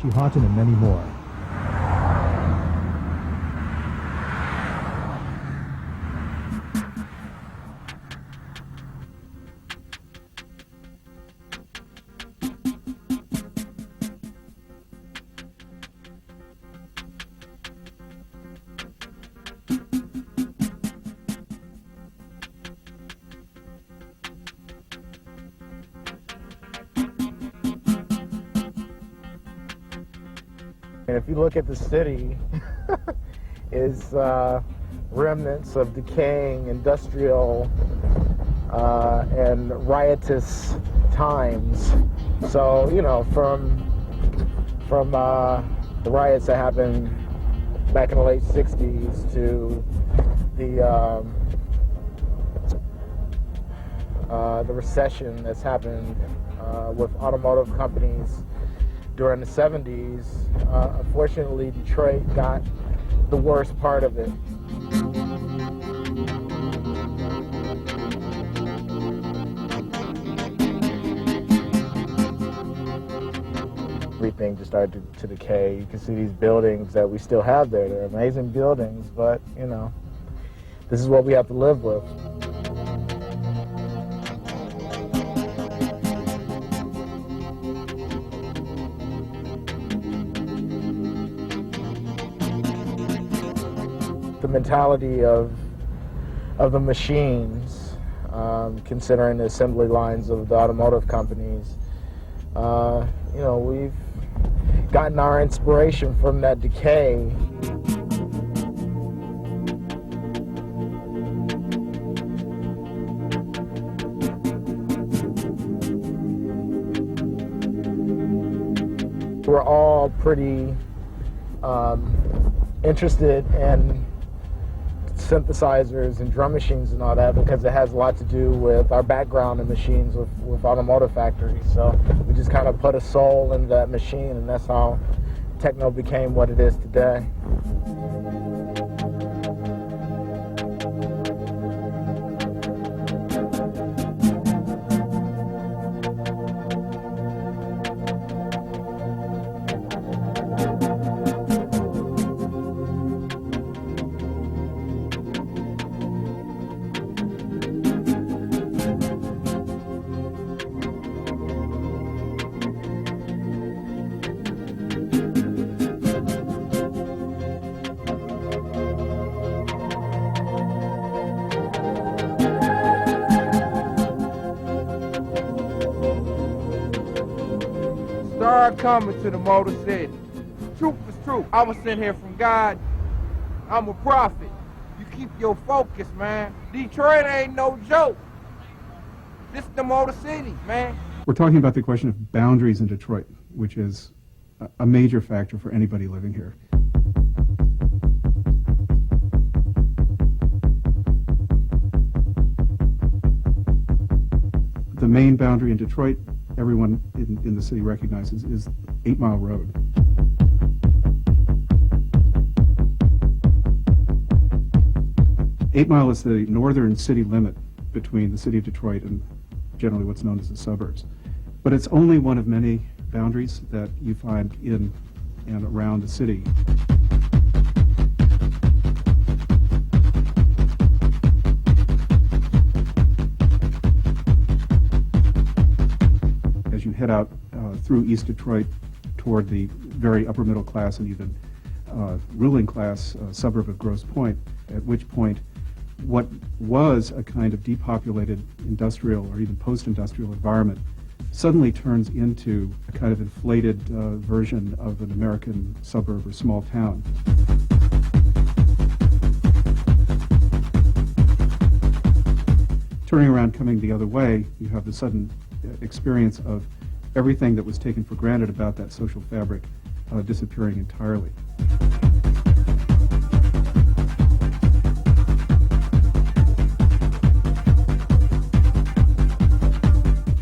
Chihotin, and many more. And if you look at the city, is remnants of decaying industrial and riotous times. So, you know, from the riots that happened back in the late 60s to the recession that's happened with automotive companies during the 70s, unfortunately, Detroit got the worst part of it. Everything just started to decay. You can see these buildings that we still have there. They're amazing buildings, but, you know, this is what we have to live with. The mentality of the machines, considering the assembly lines of the automotive companies, you know, we've gotten our inspiration from that decay. We're all pretty interested in synthesizers and drum machines and all that because it has a lot to do with our background in machines with automotive factories. So we just kind of put a soul in that machine, and that's how techno became what it is today. Start coming to the Motor City. Truth is truth. I was sent here from God. I'm a prophet. You keep your focus, man. Detroit ain't no joke. This is the Motor City, man. We're talking about the question of boundaries in Detroit, which is a major factor for anybody living here. The main boundary in Detroit, everyone in the city recognizes, is 8 Mile Road. Eight Mile is the northern city limit between the city of Detroit and generally what's known as the suburbs. But it's only one of many boundaries that you find in and around the city. As you head out through East Detroit toward the very upper middle class and even ruling class suburb of Grosse Pointe, at which point what was a kind of depopulated industrial or even post-industrial environment suddenly turns into a kind of inflated version of an American suburb or small town. Turning around, coming the other way, you have the sudden experience of everything that was taken for granted about that social fabric disappearing entirely.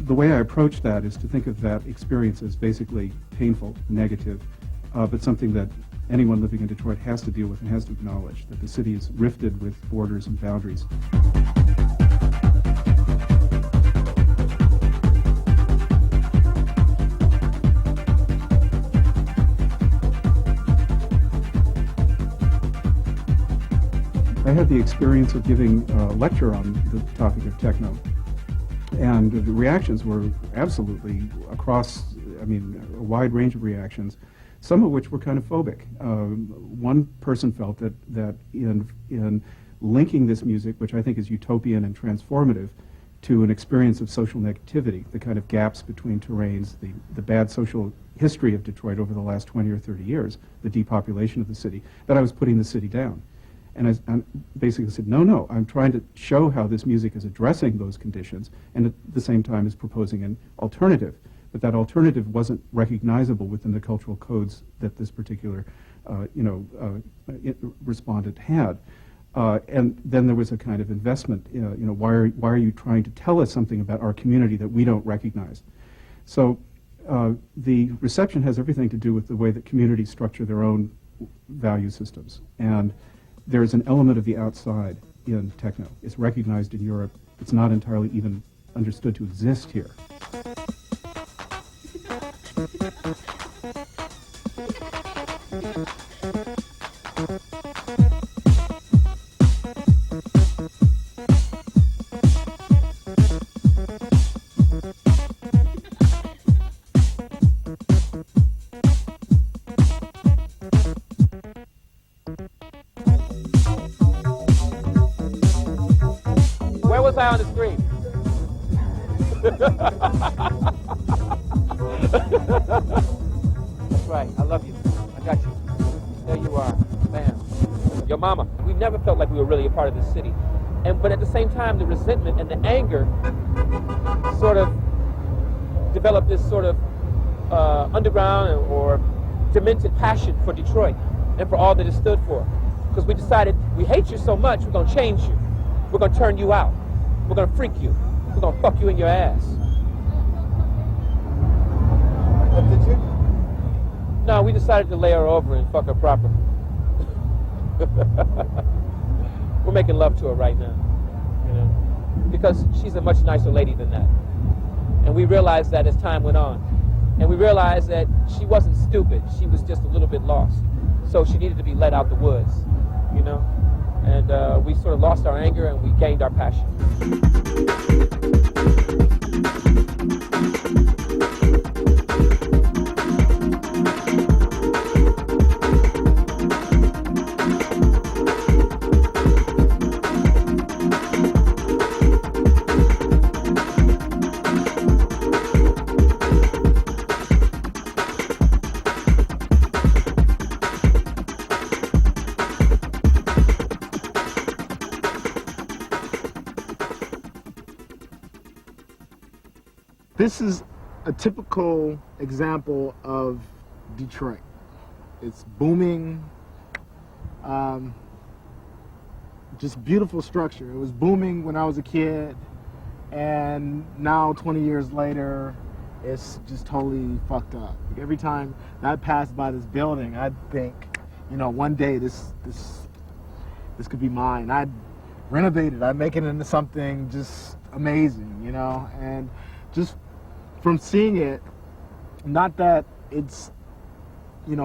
The way I approach that is to think of that experience as basically painful, negative, but something that anyone living in Detroit has to deal with and has to acknowledge, that the city is rifted with borders and boundaries. I had the experience of giving a lecture on the topic of techno, and the reactions were absolutely across, I mean, a wide range of reactions, some of which were kind of phobic. One person felt that in linking this music, which I think is utopian and transformative, to an experience of social negativity, the kind of gaps between terrains, the bad social history of Detroit over the last 20 or 30 years, the depopulation of the city, that I was putting the city down. And I basically said, no, I'm trying to show how this music is addressing those conditions and at the same time is proposing an alternative. But that alternative wasn't recognizable within the cultural codes that this particular respondent had. And then there was a kind of investment, why are you trying to tell us something about our community that we don't recognize? So the reception has everything to do with the way that communities structure their own value systems. And there's an element of the outside in techno. It's recognized in Europe. It's not entirely even understood to exist here. Where was I on the screen? That's right. I love you. I got you. There you are. Bam. Your mama. We never felt like we were really a part of this city. But at the same time, the resentment and the anger sort of developed this sort of underground or demented passion for Detroit and for all that it stood for. Because we decided, we hate you so much, we're going to change you. We're going to turn you out. We're going to freak you. We're going to fuck you in your ass. What did you? No, we decided to lay her over and fuck her proper. We're making love to her right now, because she's a much nicer lady than that. And we realized that as time went on. And we realized that she wasn't stupid. She was just a little bit lost. So she needed to be let out the woods, And we sort of lost our anger and we gained our passion. This is a typical example of Detroit. It's booming, just beautiful structure. It was booming when I was a kid, and now 20 years later, it's just totally fucked up. Every time I pass by this building, I'd think, one day this could be mine. I'd renovate it. I'd make it into something just amazing, and just from seeing it, not that it's,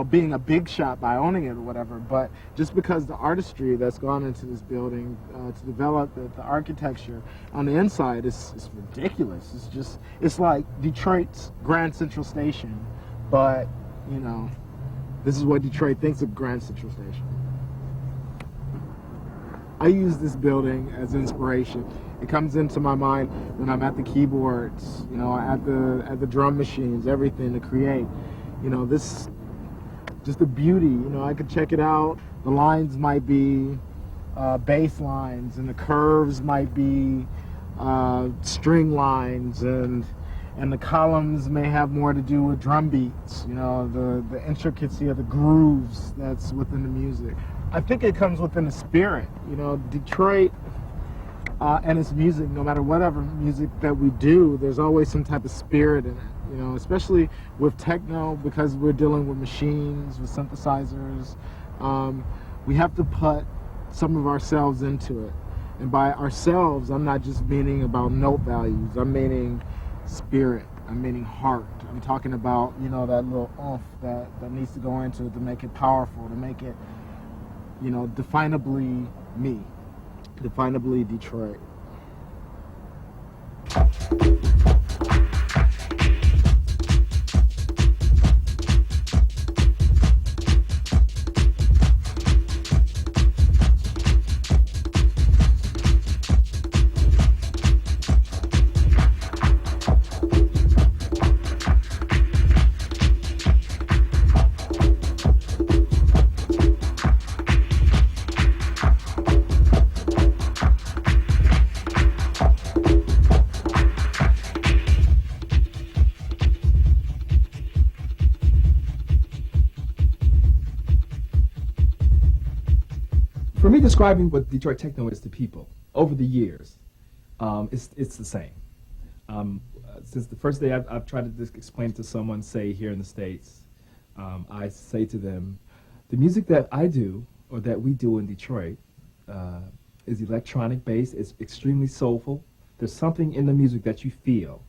being a big shot by owning it or whatever, but just because the artistry that's gone into this building to develop the architecture on the inside is ridiculous. It's like Detroit's Grand Central Station, but, this is what Detroit thinks of Grand Central Station. I use this building as inspiration. It comes into my mind when I'm at the keyboards, at the drum machines, everything to create. This, just the beauty. I could check it out. The lines might be bass lines, and the curves might be string lines, and the columns may have more to do with drum beats. The intricacy of the grooves that's within the music. I think it comes within the spirit. Detroit. And its music, no matter whatever music that we do, there's always some type of spirit in it, especially with techno, because we're dealing with machines, with synthesizers. We have to put some of ourselves into it. And by ourselves, I'm not just meaning about note values, I'm meaning spirit, I'm meaning heart. I'm talking about, that little oomph that needs to go into it to make it powerful, to make it, definably me. Definably Detroit. For me, describing what Detroit techno is to people over the years, it's the same. Since the first day I've tried to explain it to someone, say here in the States, I say to them, the music that I do, or that we do in Detroit, is electronic based, it's extremely soulful. There's something in the music that you feel.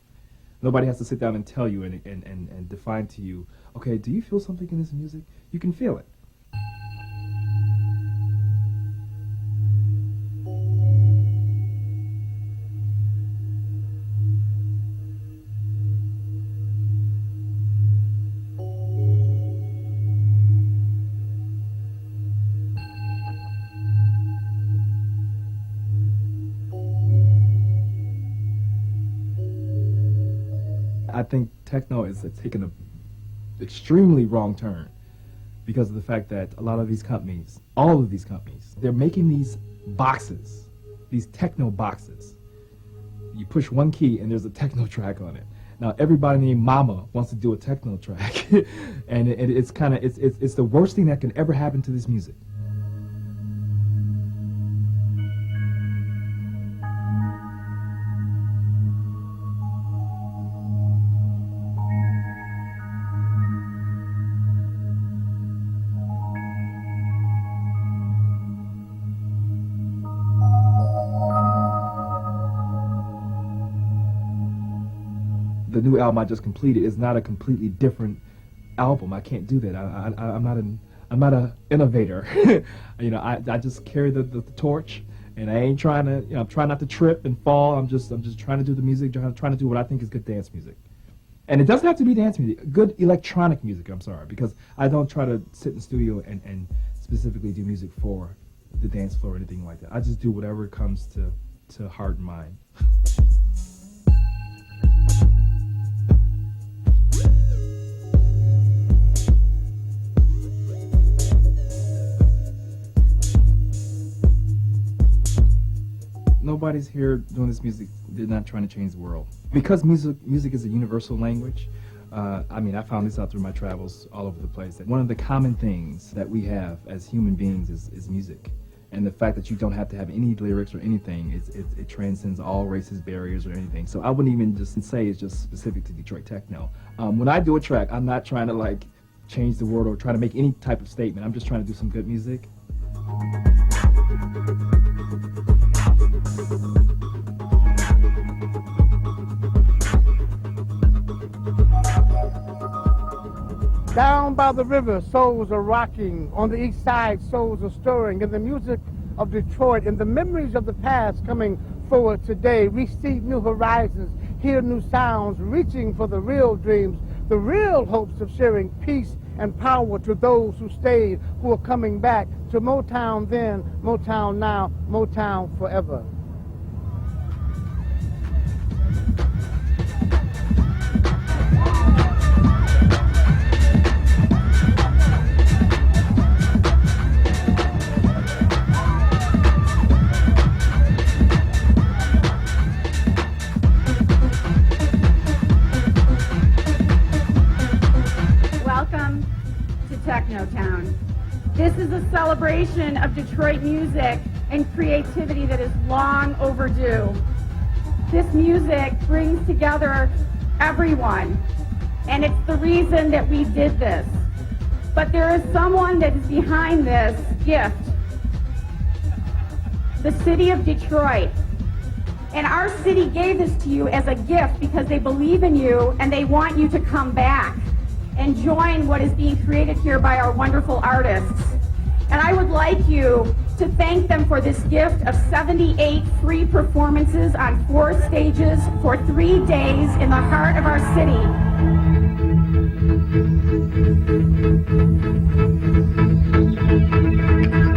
Nobody has to sit down and tell you and define to you, okay, do you feel something in this music? You can feel it. I think techno is taken an extremely wrong turn because of the fact that a lot of these companies, all of these companies, they're making these boxes, these techno boxes. You push one key and there's a techno track on it. Now everybody named Mama wants to do a techno track, and it's kind of it's the worst thing that can ever happen to this music. The new album I just completed is not a completely different album. I can't do that. I'm not an innovator. You know, I just carry the torch, and I ain't trying to. You know, I'm trying not to trip and fall. I'm just trying to do the music. Trying to do what I think is good dance music, and it doesn't have to be dance music. Good electronic music. I'm sorry, because I don't try to sit in the studio and specifically do music for the dance floor or anything like that. I just do whatever comes to heart and mind. Nobody's here doing this music. They're not trying to change the world. Because music is a universal language. I mean, I found this out through my travels all over the place. That one of the common things that we have as human beings is music. And the fact that you don't have to have any lyrics or anything, it transcends all races, barriers, or anything. So I wouldn't even just say it's just specific to Detroit techno. When I do a track, I'm not trying to like change the world or try to make any type of statement. I'm just trying to do some good music. Down by the river, souls are rocking. On the east side, souls are stirring. In the music of Detroit, in the memories of the past coming forward today, we see new horizons, hear new sounds, reaching for the real dreams, the real hopes of sharing peace and power to those who stayed, who are coming back to Motown then, Motown now, Motown forever. Welcome to Techno Town. This is a celebration of Detroit music and creativity that is long overdue. This music brings together everyone, and it's the reason that we did this. But there is someone that is behind this gift. The city of Detroit. And our city gave this to you as a gift because they believe in you and they want you to come back and join what is being created here by our wonderful artists. And I would like you to thank them for this gift of 78 free performances on 4 stages for 3 days in the heart of our city.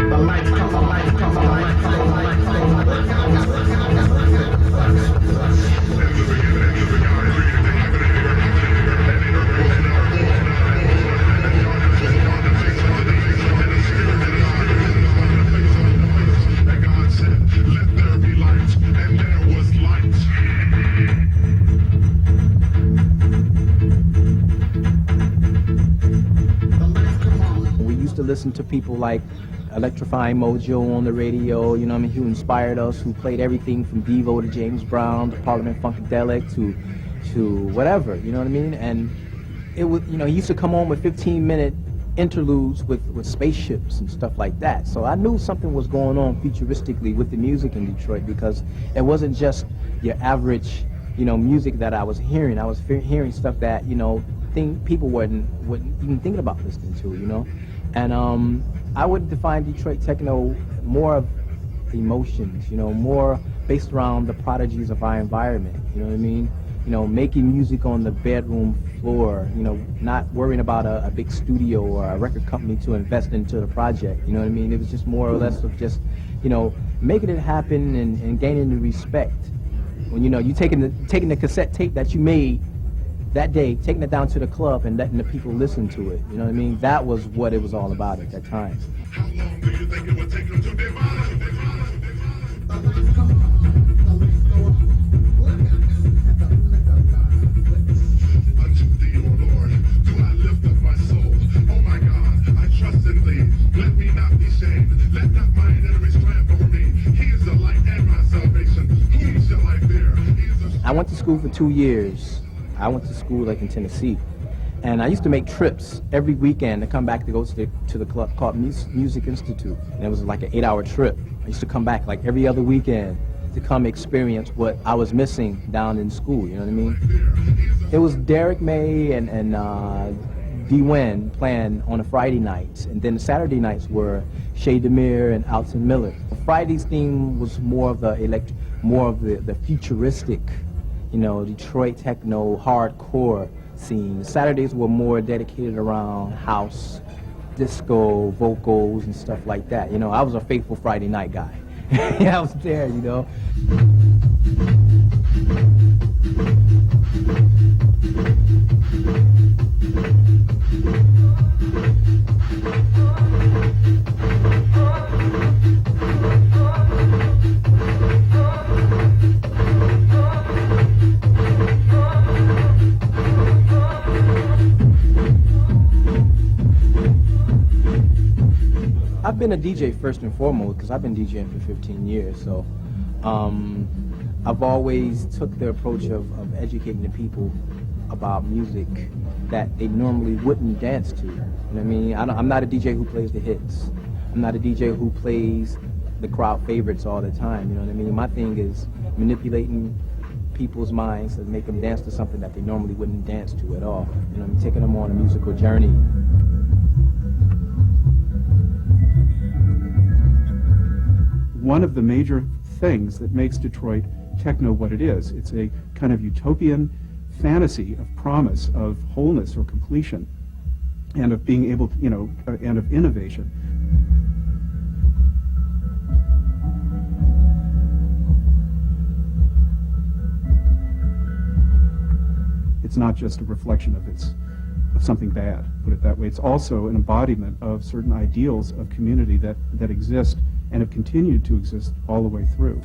The lights come, the lights come, the lights come, the lights come. We used to listen to people like Electrifying Mojo on the radio, you know what I mean, who inspired us, who played everything from Devo to James Brown to Parliament Funkadelic to whatever, you know what I mean? And it was, you know, he used to come on with 15-minute interludes with spaceships and stuff like that. So I knew something was going on futuristically with the music in Detroit, because it wasn't just your average, you know, music that I was hearing. I was hearing stuff that, you know, people weren't even thinking about listening to, you know? And I would define Detroit techno more of emotions, you know, more based around the prodigies of our environment, you know what I mean? You know, making music on the bedroom floor, you know, not worrying about a big studio or a record company to invest into the project, you know what I mean? It was just more or less of just, you know, making it happen and gaining the respect. When, you know, you taking the cassette tape that you made that day, taking it down to the club and letting the people listen to it, you know what I mean? That was what it was all about at that time. How long do you think it would take them to divide? Unto thee, O Lord, do I lift up my soul. Oh my God, I trust in thee. Let me not be shamed. Let not mine enemies triumph over me. He is the light and my salvation. Whom shall I fear? I went to school for 2 years. I went to school like in Tennessee, and I used to make trips every weekend to come back to go to the club called Music Institute, and it was like an 8-hour trip. I used to come back like every other weekend to come experience what I was missing down in school, you know what I mean? It was Derek May and D. Wynn playing on a Friday nights, and then the Saturday nights were Shay Demir and Alton Miller. Friday's theme was more of the futuristic, you know, Detroit techno, hardcore scene. Saturdays were more dedicated around house, disco, vocals, and stuff like that. You know, I was a faithful Friday night guy. Yeah, I was there, you know. I've been a DJ first and foremost because I've been DJing for 15 years, so I've always took the approach of educating the people about music that they normally wouldn't dance to. You know what I mean? I'm not a DJ who plays the hits. I'm not a DJ who plays the crowd favorites all the time, you know what I mean? My thing is manipulating people's minds to make them dance to something that they normally wouldn't dance to at all. You know what I mean? Taking them on a musical journey. One of the major things that makes Detroit techno what it is, it's a kind of utopian fantasy of promise, of wholeness or completion, and of being able to, you know, and of innovation. It's not just a reflection of something bad, put it that way. It's also an embodiment of certain ideals of community that exist and have continued to exist all the way through.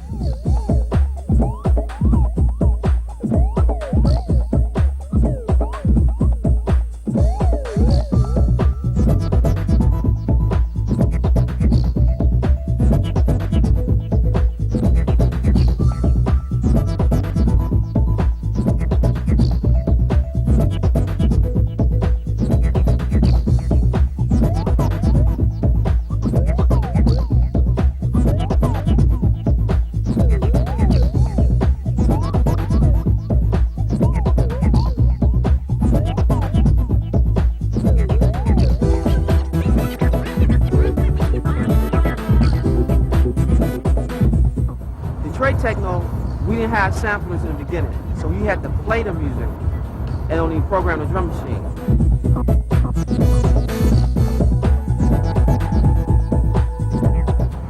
Detroit techno, we didn't have samplers in the beginning, so you had to play the music and only program the drum machine.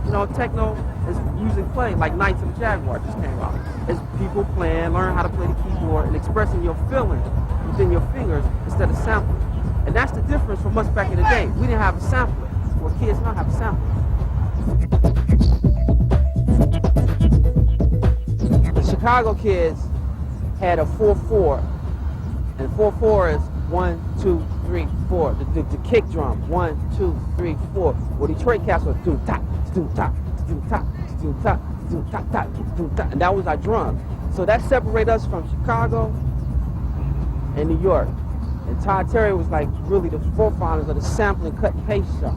You know, techno is music playing, like Knights of the Jaguar just came out. It's people playing, learn how to play the keyboard, and expressing your feelings within your fingers instead of sampling. And that's the difference from us back in the day. We didn't have a sampler. Well, kids now have a sampler. The Chicago kids had a 4/4, and 4/4 is 1, 2, 3, 4. The kick drum, 1, 2, 3, 4. Well, Detroit cats was do ta, do ta, do ta, do ta, do ta, ta, do ta, and that was our drum. So that separated us from Chicago and New York. And Todd Terry was like really the forefathers of the sampling, cut and paste stuff.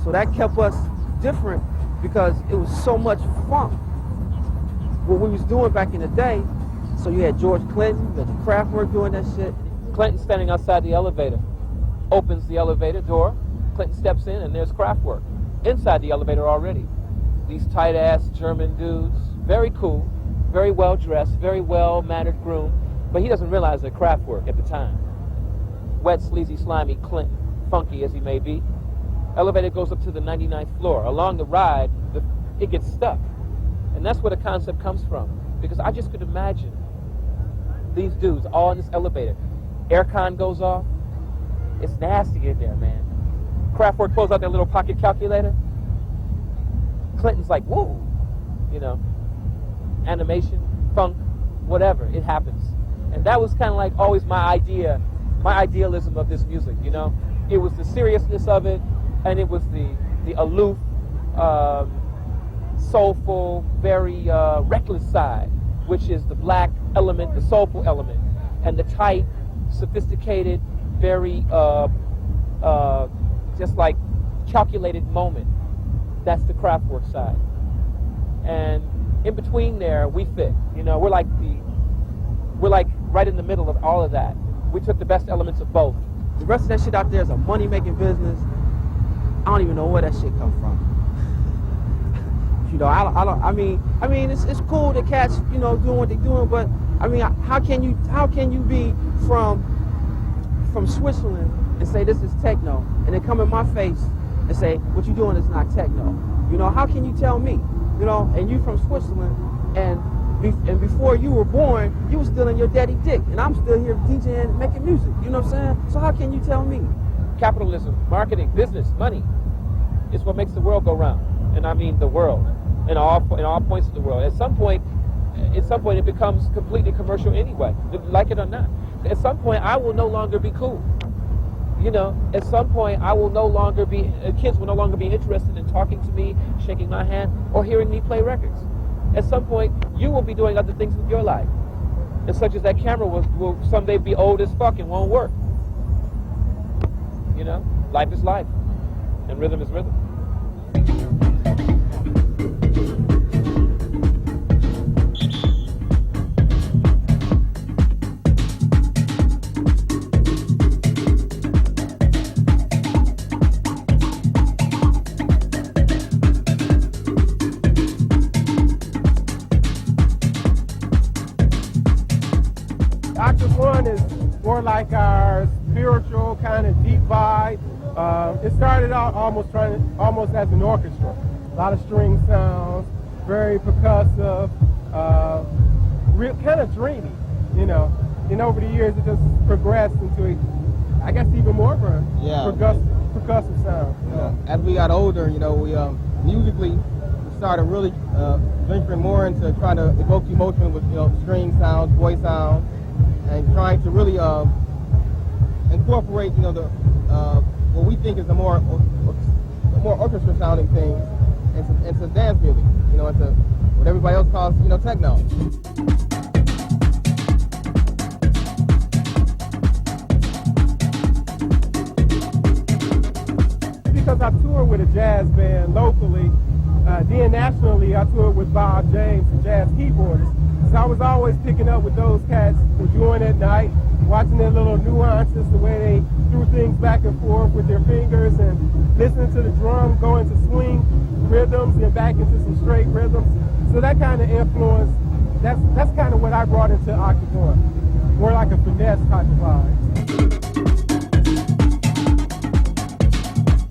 So that kept us different because it was so much funk. What we was doing back in the day, so you had George Clinton, you had the Kraftwerk doing that shit. Clinton standing outside the elevator, opens the elevator door, Clinton steps in and there's Kraftwerk. Inside the elevator already. These tight-ass German dudes, very cool, very well-dressed, very well-mannered groomed, but he doesn't realize they're Kraftwerk at the time. Wet, sleazy, slimy Clinton, funky as he may be. Elevator goes up to the 99th floor. Along the ride, it gets stuck. And that's where the concept comes from. Because I just could imagine these dudes all in this elevator. Aircon goes off. It's nasty in there, man. Kraftwerk pulls out their little pocket calculator. Clinton's like, whoa, you know, animation, funk, whatever, it happens. And that was kind of like always my idea, my idealism of this music, you know. It was the seriousness of it, and it was the aloof, soulful, very reckless side, which is the black element, the soulful element, and the tight, sophisticated, very just like calculated moment. That's the Kraftwerk side. And in between there, we fit. You know, we're like right in the middle of all of that. We took the best elements of both. The rest of that shit out there is a money-making business. I don't even know where that shit come from. You know, I mean, it's cool that cats, you know, doing what they're doing, but I mean, how can you be from Switzerland and say this is techno, and then come in my face and say what you doing is not techno? You know, how can you tell me? You know, and you from Switzerland, and before you were born, you were still in your daddy dick, and I'm still here DJing and making music. You know what I'm saying? So how can you tell me? Capitalism, marketing, business, money is what makes the world go round. And I mean the world, in all points of the world. At some point it becomes completely commercial anyway, like it or not. At some point I will no longer be cool. You know, at some point I will no longer be, kids will no longer be interested in talking to me, shaking my hand, or hearing me play records. At some point you will be doing other things with your life. And such as that camera will someday be old as fuck and won't work. You know, life is life, and rhythm is rhythm. Octave One is more like our spiritual kind of deep vibe. It started out almost as an orchestra. A lot of string sounds, very percussive, real kind of dreamy, you know. And over the years, it just progressed into, I guess, even more percussive sound. Yeah. As we got older, you know, we musically started really venturing more into trying to evoke emotion with, you know, string sounds, voice sounds, and trying to really incorporate, you know, the what we think is the more orchestra sounding things into dance music, you know, into what everybody else calls, you know, techno. Because I toured with a jazz band locally, then nationally I toured with Bob James, the jazz keyboardist. So I was always picking up with those cats enjoying at night, watching their little nuances, the way they threw things back and forth with their fingers, and listening to the drum go into swing rhythms and back into some straight rhythms. So that kind of influence, that's kind of what I brought into Octavore. More like a finesse type of vibe.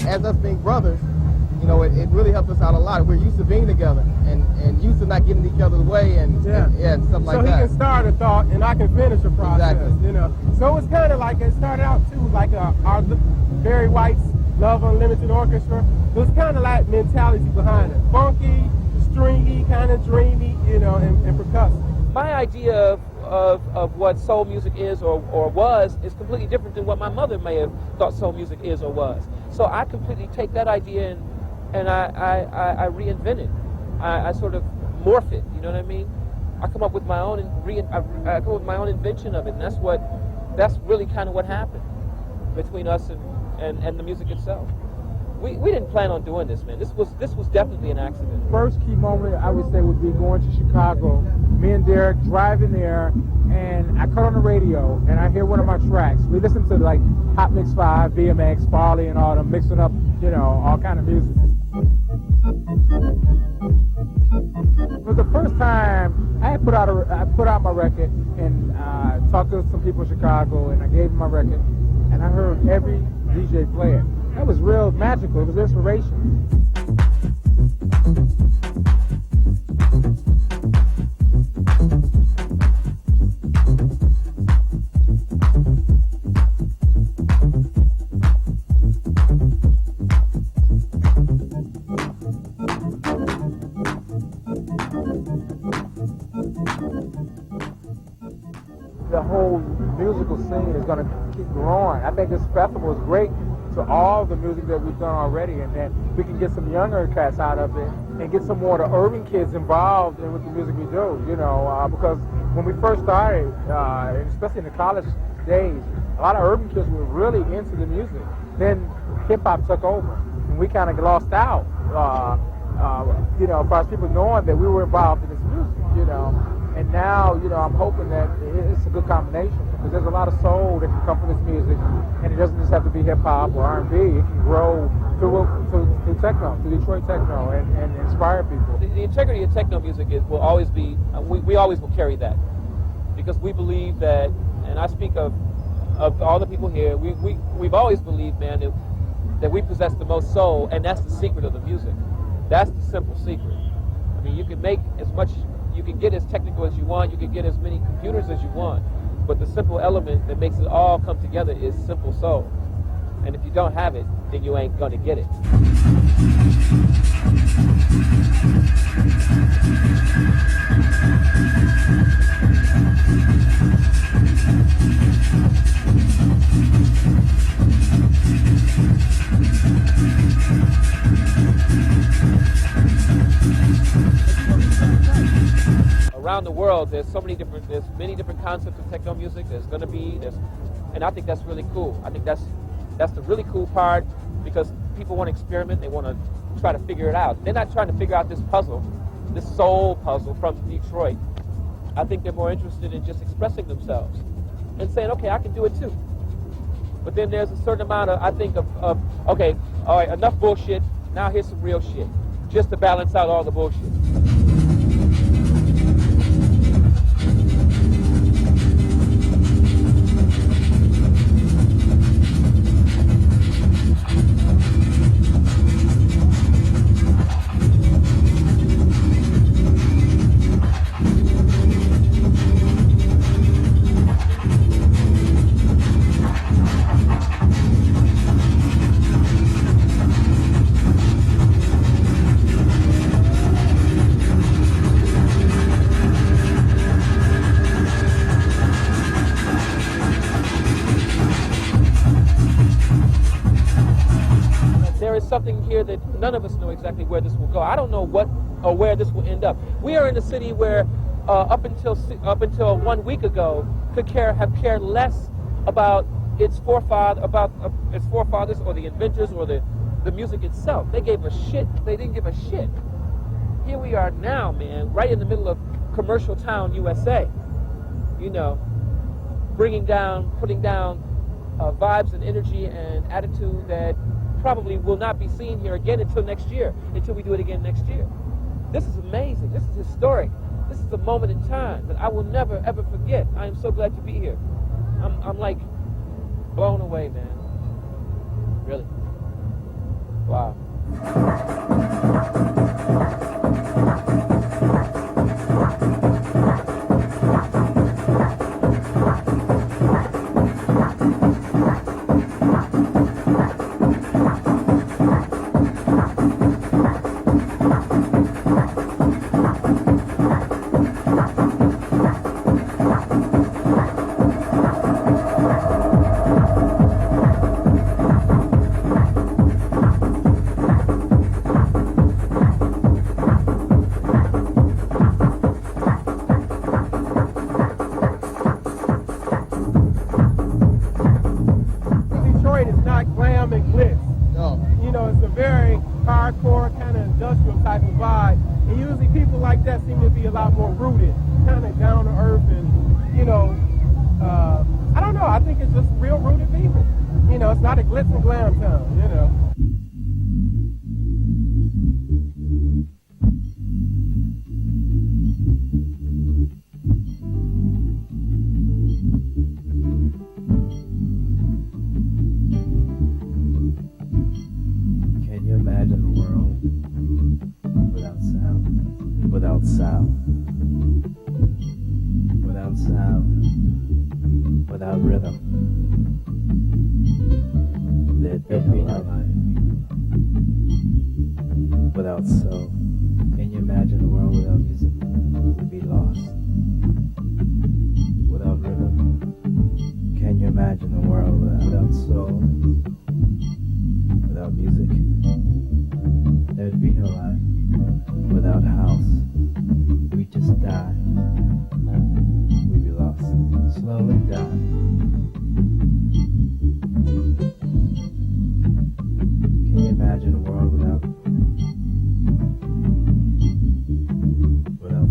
As us being brothers, you know, it really helped us out a lot. We're used to being together and used to not getting in each other's way and stuff like that. So he can start a thought and I can finish a process, Exactly. you know. So it's kind of like, it started out too, like our Barry White's Love Unlimited Orchestra. There's kind of like mentality behind it. Funky, stringy, kind of dreamy, you know, and percussive. My idea of what soul music is or was is completely different than what my mother may have thought soul music is or was. So I completely take that idea and I reinvent it. I sort of morph it. You know what I mean? I come up with my own I come up with my own invention of it, and that's really kind of what happened between us and the music itself. We didn't plan on doing this, man. This was definitely an accident. First key moment I would say would be going to Chicago. Me and Derek driving there, and I cut on the radio, and I hear one of my tracks. We listen to like Hot Mix 5, BMX, Farley, and all them, mixing up, you know, all kind of music. It was the first time I put out my record and talked to some people in Chicago, and I gave them my record, and I heard every DJ play it. That was real magical. It was inspiration. The whole musical scene is going to keep growing. I think this festival is great to all the music that we've done already, and then we can get some younger cats out of it and get some more of the urban kids involved in with the music we do, you know, because when we first started, especially in the college days, a lot of urban kids were really into the music. Then hip-hop took over, and we kind of lost out, you know, as far as people knowing that we were involved in this music, you know. And now, you know, I'm hoping that it's a good combination, because there's a lot of soul that can come from this music, and it doesn't just have to be hip-hop or R&B. It can grow through techno, through Detroit techno, and inspire people. The integrity of techno music will always be, we always will carry that, because we believe that, and I speak of all the people here, we've always believed, man, that we possess the most soul, and that's the secret of the music. That's the simple secret. I mean, you can make as much, you can get as technical as you want, you can get as many computers as you want, but the simple element that makes it all come together is simple soul. And if you don't have it, then you ain't gonna get it. Around the world, there's many different concepts of techno music. And I think that's really cool. I think that's the really cool part, because people want to experiment. They want to try to figure it out. They're not trying to figure out this puzzle, this soul puzzle from Detroit. I think they're more interested in just expressing themselves and saying, okay, I can do it too. But then there's a certain amount of, I think of okay, all right, enough bullshit. Now here's some real shit, just to balance out all the bullshit. There is something here that none of us know exactly where this will go. I don't know what or where this will end up. We are in a city where up until 1 week ago have cared less about its forefathers or the inventors or the music itself. They gave a shit. They didn't give a shit. Here we are now, man, right in the middle of commercial town USA. You know, putting down vibes and energy and attitude that probably will not be seen here again until next year, until we do it again next year. This is amazing. This is historic. This is a moment in time that I will never, ever forget. I am so glad to be here. I'm like blown away, man. Really. Wow. Detroit is not glam and glitz. No. You know, it's a very hardcore kind of industrial type of vibe. And usually people like that seem to be a lot more rooted, kind of down to earth and, you know, I don't know. I think it's just real rooted people. You know, it's not a glitz and glam town, you know. Can you imagine a world without sound? Without sound? Without sound? Without rhythm? There'd be no life. Without soul? Can you imagine a world without music? We'd be lost. Without rhythm? Can you imagine a world without soul? Without music, there'd be no life. Without house, we'd just die. We'd be lost, slowly die. Can you imagine a world without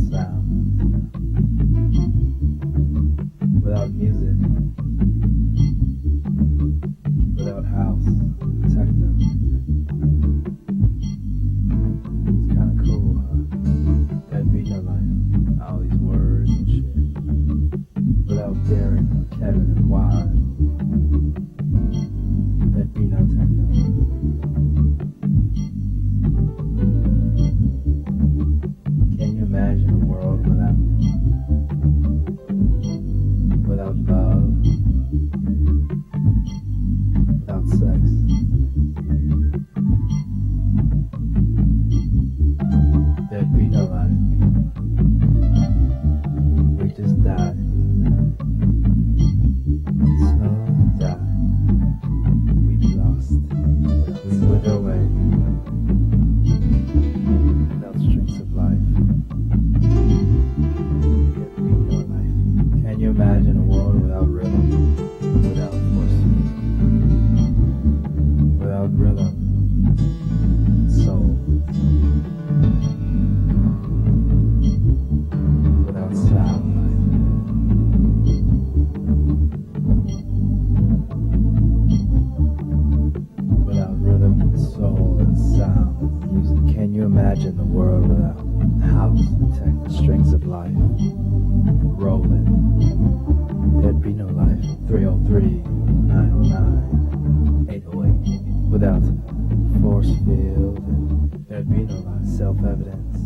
sound? Without music? Without house? Techno? It's kinda cool, huh? There'd be no life. All these words and shit. Without Derek, Kevin, and Wise, there'd be no techno. Can you imagine a world without love? Without sex? There'd be no life. We just die. Slowly die. We'd be lost. We'd wither away. Without strings of life. There'd be no life. Can you imagine a world without rhythm? Without force? Without rhythm? Soul? Without sound? Without rhythm, soul, and sound, music. Can you imagine the world without house, techno, strings of life, rolling? There'd be no life. 303, 909, 808. Without force field, there'd be no life. Self-evidence.